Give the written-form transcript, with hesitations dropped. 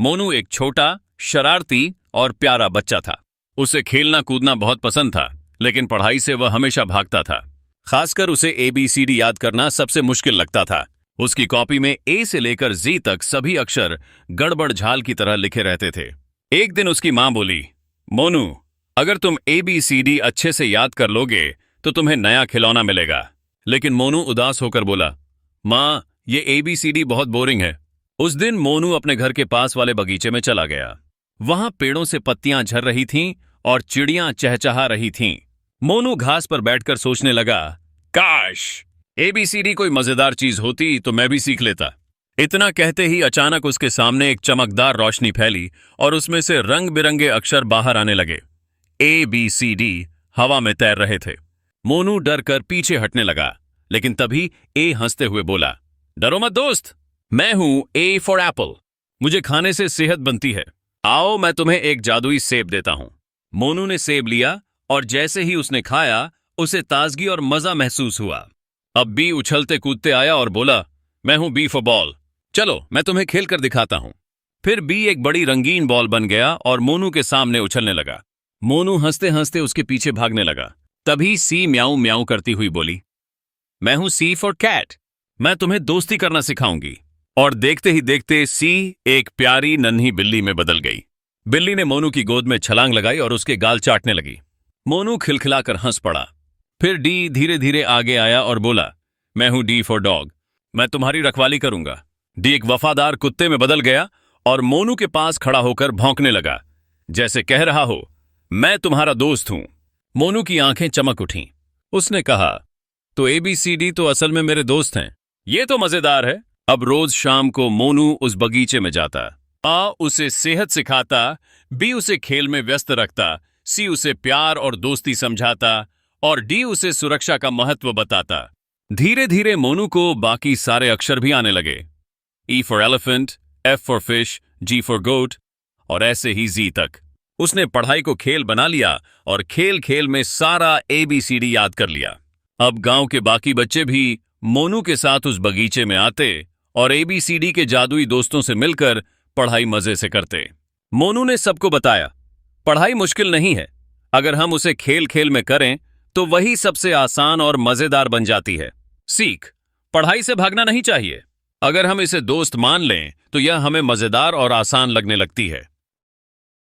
मोनू एक छोटा, शरारती और प्यारा बच्चा था। उसे खेलना कूदना बहुत पसंद था, लेकिन पढ़ाई से वह हमेशा भागता था। खासकर उसे ABCD याद करना सबसे मुश्किल लगता था। उसकी कॉपी में A से लेकर Z तक सभी अक्षर गड़बड़ झाल की तरह लिखे रहते थे। एक दिन उसकी मां बोली, मोनू, अगर तुम ABCD अच्छे से याद कर लोगे तो तुम्हें नया खिलौना मिलेगा। लेकिन मोनू उदास होकर बोला, मां, ये ABCD बहुत बोरिंग है। उस दिन मोनू अपने घर के पास वाले बगीचे में चला गया। वहां पेड़ों से पत्तियां झर रही थीं और चिड़ियां चहचहा रही थीं। मोनू घास पर बैठकर सोचने लगा, काश ABCD कोई मजेदार चीज होती तो मैं भी सीख लेता। इतना कहते ही अचानक उसके सामने एक चमकदार रोशनी फैली और उसमें से रंग बिरंगे अक्षर बाहर आने लगे। ABCD हवा में तैर रहे थे। मोनू डर कर पीछे हटने लगा, लेकिन तभी A हंसते हुए बोला, डरो मत दोस्त, मैं हूं A फॉर एप्पल। मुझे खाने से सेहत बनती है। आओ, मैं तुम्हें एक जादुई सेब देता हूं। मोनू ने सेब लिया और जैसे ही उसने खाया, उसे ताजगी और मजा महसूस हुआ। अब B उछलते कूदते आया और बोला, मैं हूं B फॉर बॉल। चलो, मैं तुम्हें खेल कर दिखाता हूं। फिर B एक बड़ी रंगीन बॉल बन गया और मोनू के सामने उछलने लगा। मोनू हंसते हंसते उसके पीछे भागने लगा। तभी C म्याऊं म्याऊं करती हुई बोली, मैं हूं C फॉर कैट। मैं तुम्हें दोस्ती करना सिखाऊंगी। और देखते ही देखते C एक प्यारी नन्ही बिल्ली में बदल गई। बिल्ली ने मोनू की गोद में छलांग लगाई और उसके गाल चाटने लगी। मोनू खिलखिलाकर हंस पड़ा। फिर D धीरे धीरे आगे आया और बोला, मैं हूं D फॉर डॉग। मैं तुम्हारी रखवाली करूंगा। D एक वफादार कुत्ते में बदल गया और मोनू के पास खड़ा होकर भौंकने लगा, जैसे कह रहा हो, मैं तुम्हारा दोस्त हूं। मोनू की आंखें चमक उठीं। उसने कहा, तो ABCD तो असल में मेरे दोस्त हैं। ये तो मजेदार है। अब रोज शाम को मोनू उस बगीचे में जाता। A उसे सेहत सिखाता, B उसे खेल में व्यस्त रखता, C उसे प्यार और दोस्ती समझाता और D उसे सुरक्षा का महत्व बताता। धीरे धीरे मोनू को बाकी सारे अक्षर भी आने लगे। E for elephant, F for fish, G for goat और ऐसे ही Z तक। उसने पढ़ाई को खेल बना लिया और खेल खेल में सारा ABCD याद कर लिया। अब गांव के बाकी बच्चे भी मोनू के साथ उस बगीचे में आते और ABCD के जादुई दोस्तों से मिलकर पढ़ाई मजे से करते। मोनू ने सबको बताया, पढ़ाई मुश्किल नहीं है। अगर हम उसे खेल खेल में करें तो वही सबसे आसान और मजेदार बन जाती है। सीख, पढ़ाई से भागना नहीं चाहिए। अगर हम इसे दोस्त मान लें तो यह हमें मजेदार और आसान लगने लगती है।